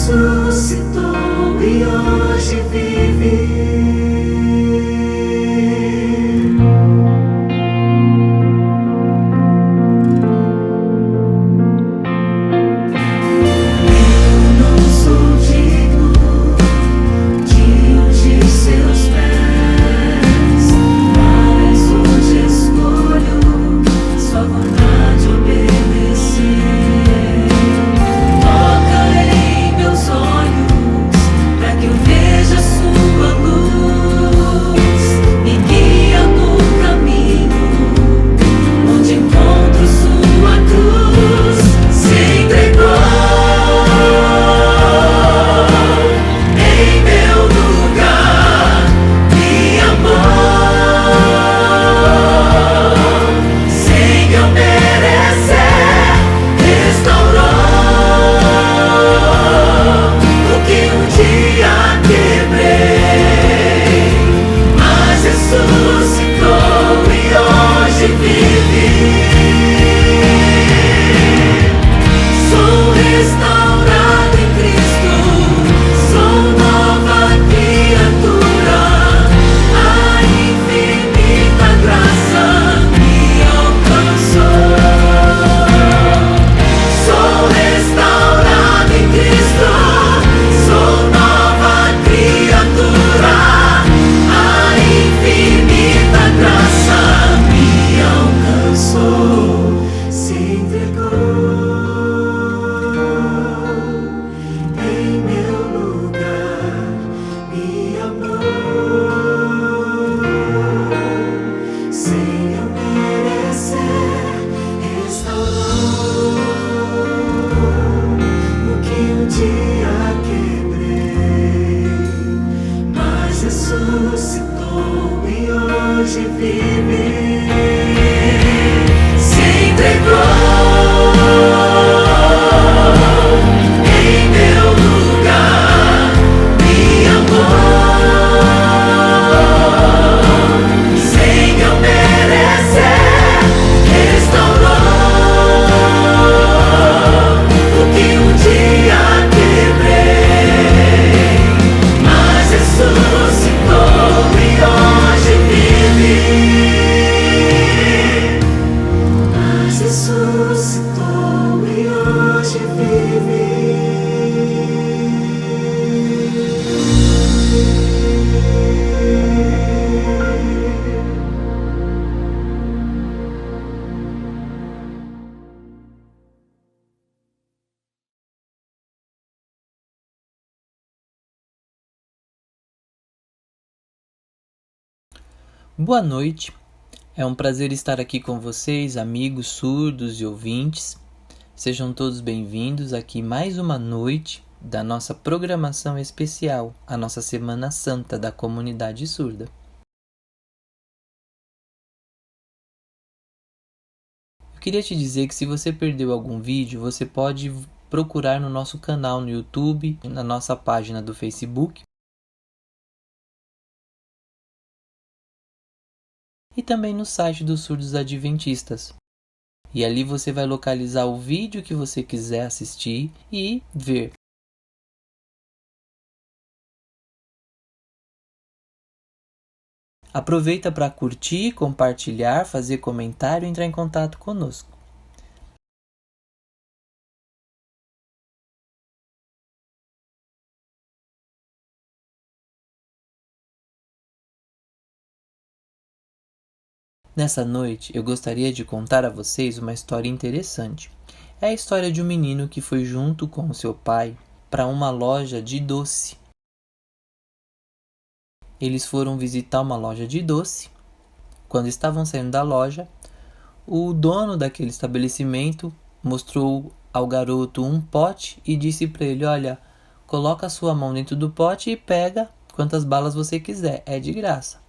ressuscitou e hoje vive. Ressuscitou e hoje vive. Se entregou em meu lugar, me amou sem eu merecer, restaurou o que um dia quebrei, mas ressuscitou e hoje vive. Mas ressuscitou e hoje vive. Boa noite, é um prazer estar aqui com vocês, amigos surdos e ouvintes. Sejam todos bem-vindos aqui mais uma noite da nossa programação especial, a nossa Semana Santa da Comunidade Surda. Eu queria te dizer que se você perdeu algum vídeo, você pode procurar no nosso canal no YouTube, na nossa página do Facebook, e também no site dos Surdos Adventistas. E ali você vai localizar o vídeo que você quiser assistir e ver. Aproveita para curtir, compartilhar, fazer comentário e entrar em contato conosco. Nessa noite, eu gostaria de contar a vocês uma história interessante. É a história de um menino que foi junto com o seu pai para uma loja de doce. Eles foram visitar uma loja de doce. Quando estavam saindo da loja, o dono daquele estabelecimento mostrou ao garoto um pote e disse para ele: olha, coloca a sua mão dentro do pote e pega quantas balas você quiser, é de graça.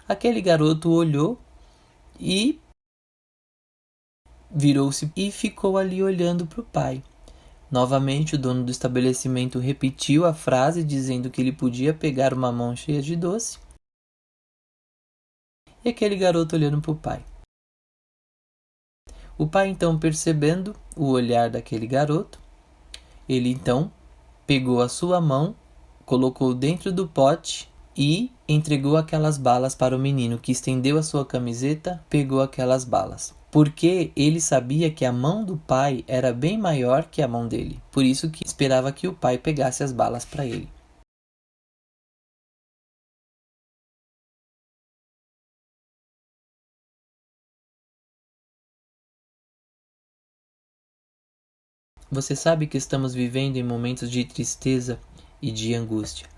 Aquele garoto olhou e virou-se e ficou ali olhando para o pai. Novamente o dono do estabelecimento repetiu a frase dizendo que ele podia pegar uma mão cheia de doce. E aquele garoto olhando para o pai. O pai então, percebendo o olhar daquele garoto, ele então pegou a sua mão, colocou dentro do pote e entregou aquelas balas para o menino, que estendeu a sua camiseta, pegou aquelas balas. Porque ele sabia que a mão do pai era bem maior que a mão dele. Por isso que esperava que o pai pegasse as balas para ele. Você sabe que estamos vivendo em momentos de tristeza e de angústia,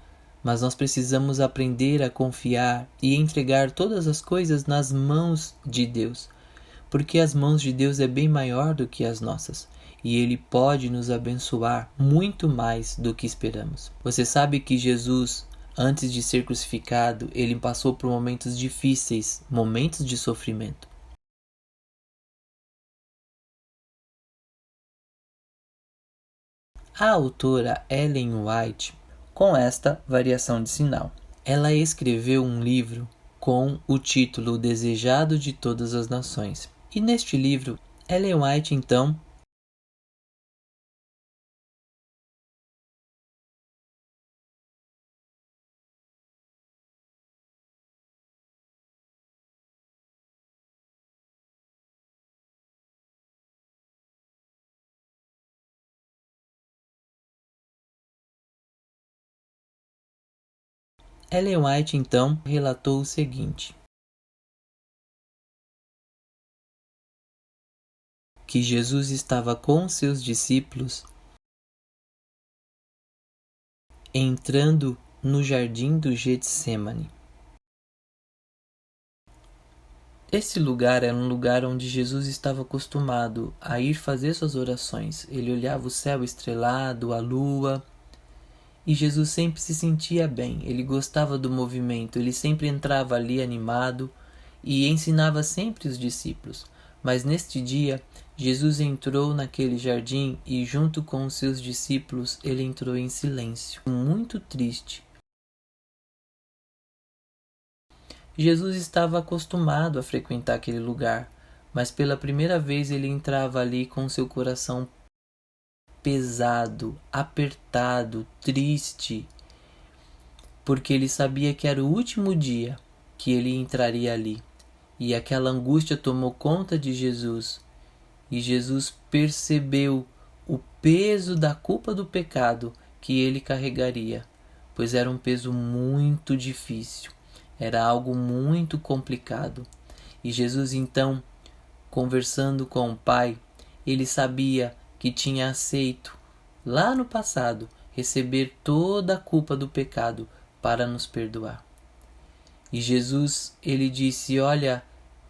mas nós precisamos aprender a confiar e entregar todas as coisas nas mãos de Deus, porque as mãos de Deus é bem maior do que as nossas, e Ele pode nos abençoar muito mais do que esperamos. Você sabe que Jesus, antes de ser crucificado, Ele passou por momentos difíceis, momentos de sofrimento. A autora Ellen White, com esta variação de sinal, ela escreveu um livro com o título O Desejado de Todas as Nações. E neste livro, Ellen White então relatou o seguinte: que Jesus estava com seus discípulos entrando no jardim do Getsêmani. Esse lugar era um lugar onde Jesus estava acostumado a ir fazer suas orações. Ele olhava o céu estrelado, a lua, e Jesus sempre se sentia bem. Ele gostava do movimento, ele sempre entrava ali animado e ensinava sempre os discípulos. Mas neste dia, Jesus entrou naquele jardim e, junto com os seus discípulos, ele entrou em silêncio, muito triste. Jesus estava acostumado a frequentar aquele lugar, mas pela primeira vez ele entrava ali com seu coração pesado, apertado, triste, porque ele sabia que era o último dia que ele entraria ali. E aquela angústia tomou conta de Jesus. E Jesus percebeu o peso da culpa do pecado que ele carregaria, pois era um peso muito difícil. Era algo muito complicado. E Jesus então, conversando com o Pai, ele sabia que tinha aceito, lá no passado, receber toda a culpa do pecado para nos perdoar. E Jesus, ele disse: olha,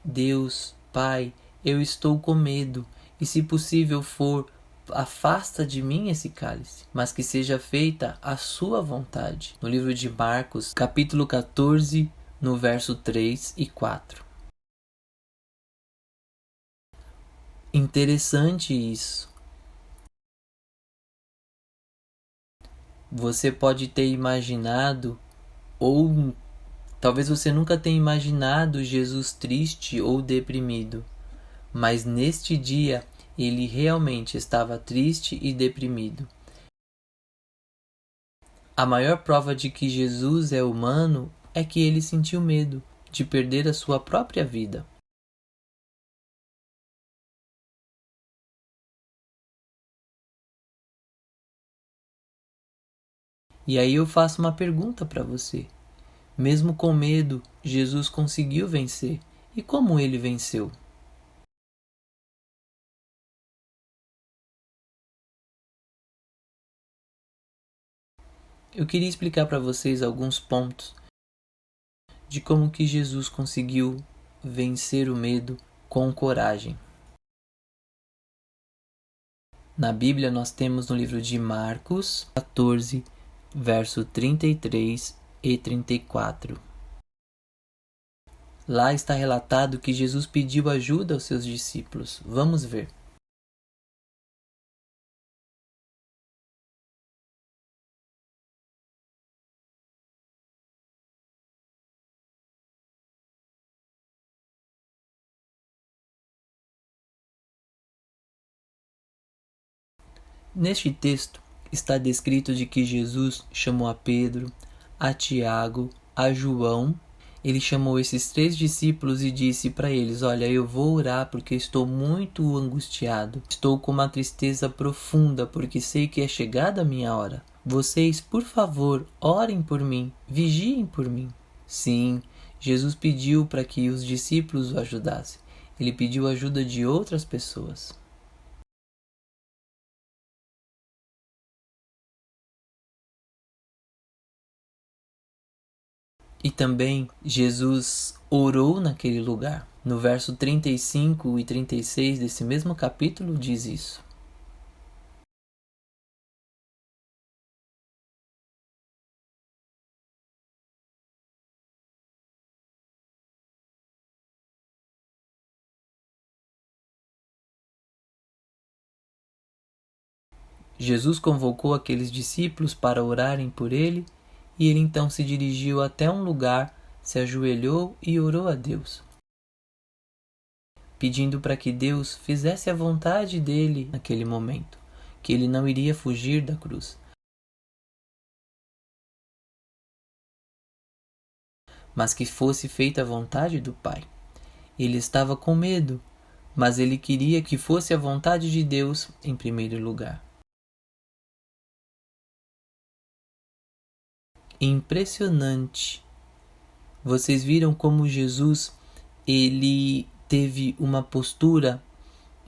Deus, Pai, eu estou com medo, e se possível for, afasta de mim esse cálice, mas que seja feita a sua vontade. No livro de Marcos, capítulo 14, no verso 3 e 4. Interessante isso. Você pode ter imaginado, ou talvez você nunca tenha imaginado Jesus triste ou deprimido, mas neste dia ele realmente estava triste e deprimido. A maior prova de que Jesus é humano é que ele sentiu medo de perder a sua própria vida. E aí eu faço uma pergunta para você. Mesmo com medo, Jesus conseguiu vencer. E como ele venceu? Eu queria explicar para vocês alguns pontos de como que Jesus conseguiu vencer o medo com coragem. Na Bíblia nós temos no livro de Marcos 14, verso 33 e 34. Lá está relatado que Jesus pediu ajuda aos seus discípulos. Vamos ver. Neste texto, está descrito de que Jesus chamou a Pedro, a Tiago, a João. Ele chamou esses 3 discípulos e disse para eles: olha, eu vou orar porque estou muito angustiado. Estou com uma tristeza profunda porque sei que é chegada a minha hora. Vocês, por favor, orem por mim, vigiem por mim. Sim, Jesus pediu para que os discípulos o ajudassem. Ele pediu ajuda de outras pessoas. E também Jesus orou naquele lugar. No verso 35 e 36 desse mesmo capítulo diz isso. Jesus convocou aqueles discípulos para orarem por ele, e ele então se dirigiu até um lugar, se ajoelhou e orou a Deus, pedindo para que Deus fizesse a vontade dele naquele momento, que ele não iria fugir da cruz, mas que fosse feita a vontade do Pai. Ele estava com medo, mas ele queria que fosse a vontade de Deus em primeiro lugar. Impressionante. Vocês viram como Jesus, ele teve uma postura,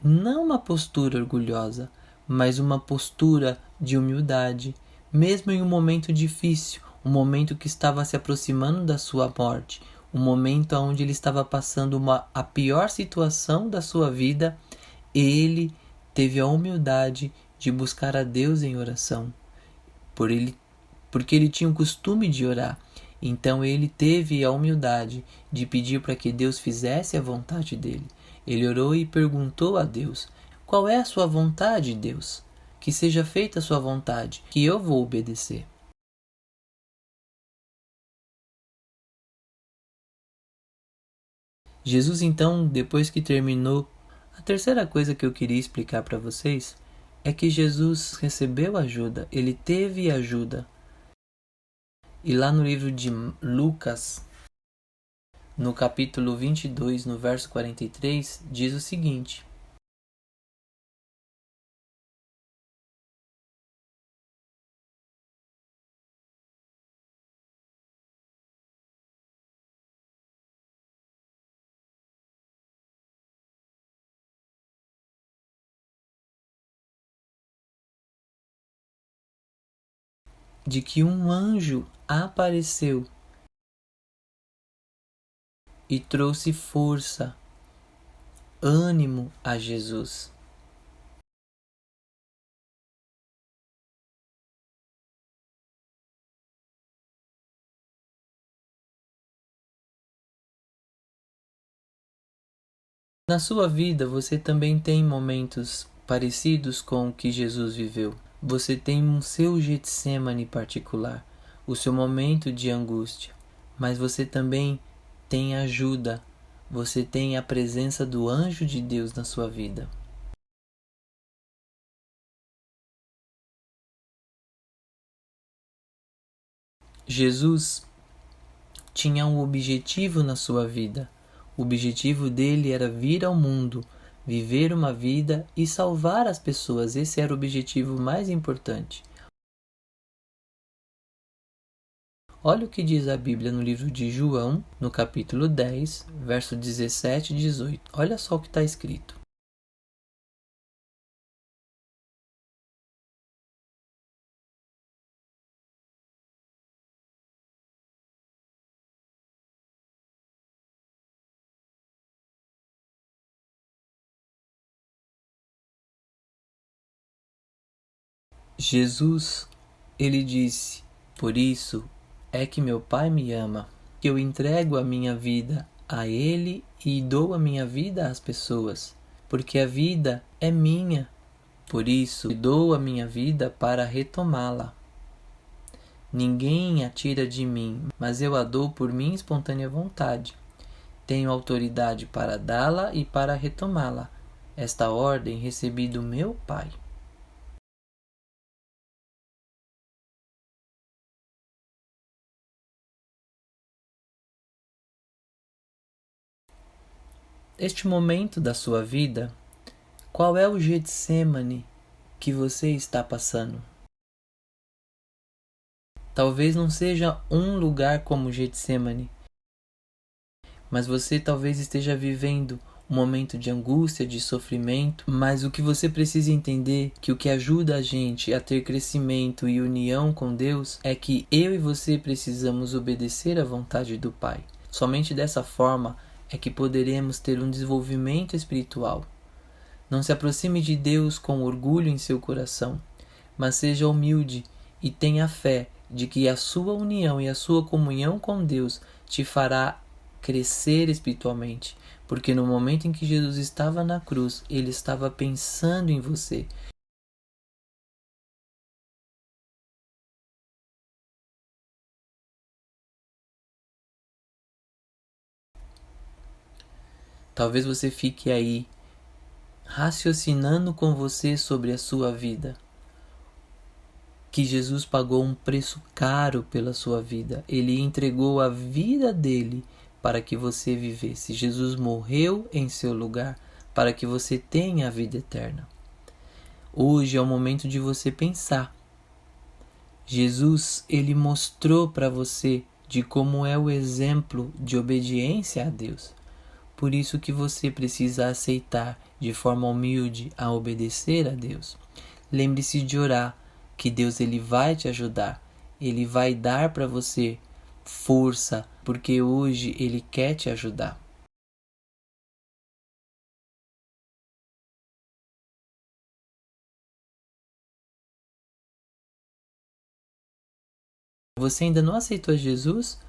não uma postura orgulhosa, mas uma postura de humildade, mesmo em um momento difícil, um momento que estava se aproximando da sua morte, um momento onde ele estava passando a pior situação da sua vida. Ele teve a humildade de buscar a Deus em oração, porque ele tinha o costume de orar. Então ele teve a humildade de pedir para que Deus fizesse a vontade dele. Ele orou e perguntou a Deus: qual é a sua vontade, Deus? Que seja feita a sua vontade, que eu vou obedecer. Jesus então, depois que terminou, a terceira coisa que eu queria explicar para vocês é que Jesus recebeu ajuda, ele teve ajuda. E lá no livro de Lucas, no capítulo 22, no verso 43, diz o seguinte: de que um anjo apareceu e trouxe força, ânimo a Jesus. Na sua vida, você também tem momentos parecidos com o que Jesus viveu. Você tem um seu Getsemane particular, o seu momento de angústia, mas você também tem ajuda, você tem a presença do anjo de Deus na sua vida. Jesus tinha um objetivo na sua vida. O objetivo dele era vir ao mundo, viver uma vida e salvar as pessoas. Esse era o objetivo mais importante. Olha o que diz a Bíblia no livro de João, no capítulo 10, verso 17 e 18. Olha só o que está escrito. Jesus, ele disse: por isso é que meu Pai me ama, que eu entrego a minha vida a Ele e dou a minha vida às pessoas, porque a vida é minha. Por isso, dou a minha vida para retomá-la. Ninguém a tira de mim, mas eu a dou por minha espontânea vontade. Tenho autoridade para dá-la e para retomá-la. Esta ordem recebi do meu Pai. Este momento da sua vida, qual é o Getsêmani que você está passando? Talvez não seja um lugar como Getsêmani, mas você talvez esteja vivendo um momento de angústia, de sofrimento, mas o que você precisa entender, que o que ajuda a gente a ter crescimento e união com Deus, é que eu e você precisamos obedecer à vontade do Pai. Somente dessa forma é que poderemos ter um desenvolvimento espiritual. Não se aproxime de Deus com orgulho em seu coração, mas seja humilde e tenha fé de que a sua união e a sua comunhão com Deus te fará crescer espiritualmente, porque no momento em que Jesus estava na cruz, ele estava pensando em você. Talvez você fique aí raciocinando com você sobre a sua vida, que Jesus pagou um preço caro pela sua vida. Ele entregou a vida dele para que você vivesse. Jesus morreu em seu lugar para que você tenha a vida eterna. Hoje é o momento de você pensar. Jesus, ele mostrou para você de como é o exemplo de obediência a Deus. Por isso que você precisa aceitar de forma humilde a obedecer a Deus. Lembre-se de orar, que Deus ele vai te ajudar. Ele vai dar para você força, porque hoje ele quer te ajudar. Você ainda não aceitou Jesus?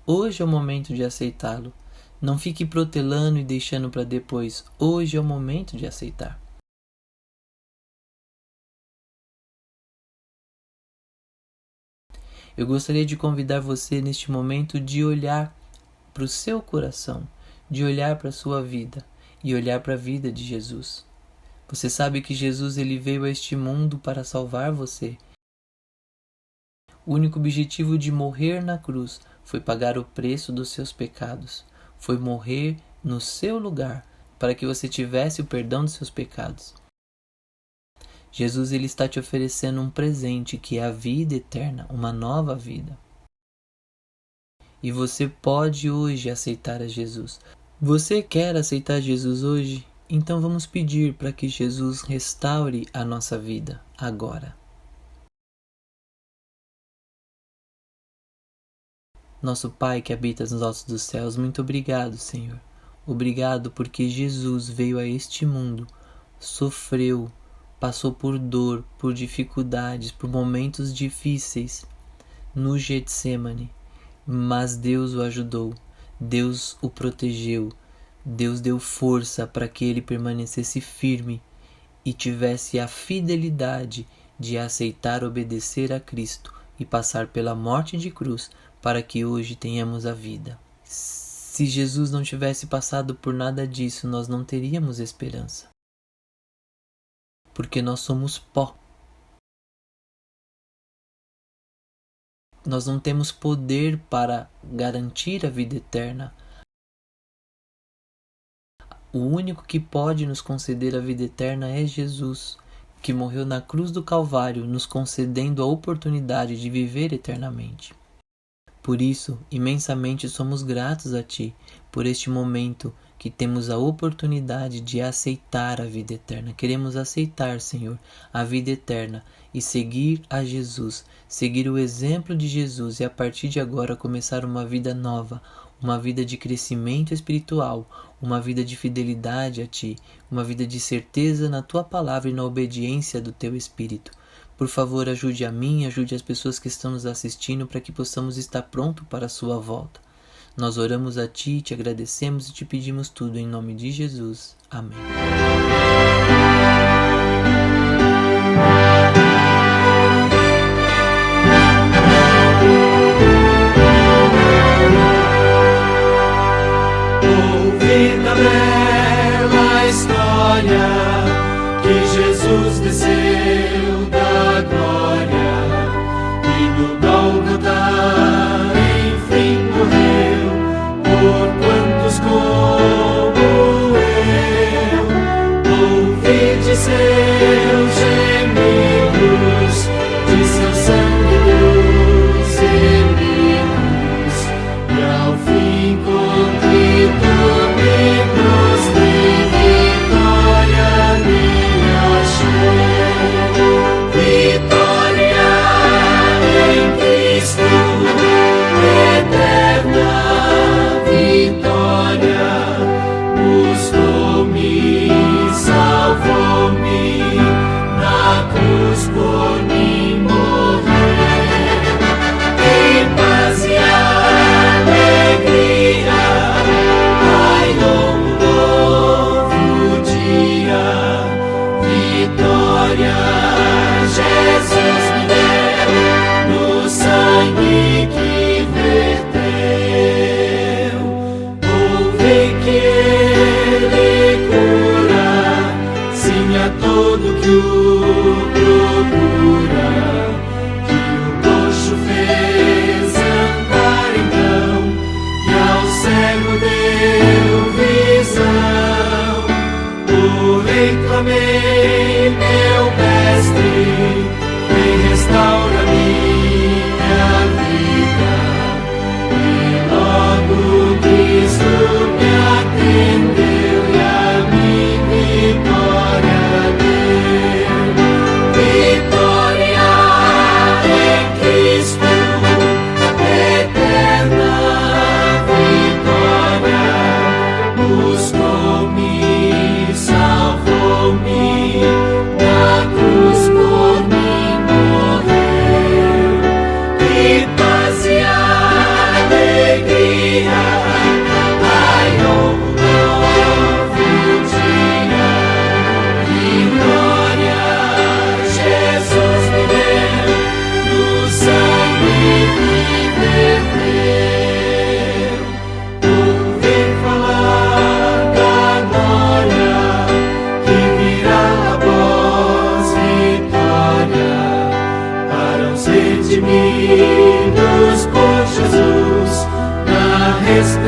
Hoje é o momento de aceitá-lo. Não fique protelando e deixando para depois. Hoje é o momento de aceitar. Eu gostaria de convidar você neste momento de olhar para o seu coração, de olhar para a sua vida e olhar para a vida de Jesus. Você sabe que Jesus ele veio a este mundo para salvar você. O único objetivo de morrer na cruz foi pagar o preço dos seus pecados. Foi morrer no seu lugar para que você tivesse o perdão dos seus pecados. Jesus ele está te oferecendo um presente que é a vida eterna, uma nova vida. E você pode hoje aceitar a Jesus. Você quer aceitar Jesus hoje? Então vamos pedir para que Jesus restaure a nossa vida agora. Nosso Pai que habitas nos altos dos céus, muito obrigado, Senhor. Obrigado porque Jesus veio a este mundo, sofreu, passou por dor, por dificuldades, por momentos difíceis no Getsêmani, mas Deus o ajudou, Deus o protegeu, Deus deu força para que ele permanecesse firme e tivesse a fidelidade de aceitar obedecer a Cristo e passar pela morte de cruz para que hoje tenhamos a vida. Se Jesus não tivesse passado por nada disso, nós não teríamos esperança. Porque nós somos pó. Nós não temos poder para garantir a vida eterna. O único que pode nos conceder a vida eterna é Jesus, que morreu na cruz do Calvário, nos concedendo a oportunidade de viver eternamente. Por isso, imensamente somos gratos a Ti, por este momento que temos a oportunidade de aceitar a vida eterna. Queremos aceitar, Senhor, a vida eterna e seguir a Jesus, seguir o exemplo de Jesus e a partir de agora começar uma vida nova, uma vida de crescimento espiritual, uma vida de fidelidade a Ti, uma vida de certeza na Tua palavra e na obediência do Teu Espírito. Por favor, ajude a mim, ajude as pessoas que estão nos assistindo para que possamos estar prontos para a sua volta. Nós oramos a Ti, te agradecemos e te pedimos tudo em nome de Jesus. Amém. Ouvi a bela história que Jesus desceu da glória e no Gólgota enfim morreu por quantos como redimidos por Jesus, na ressurreição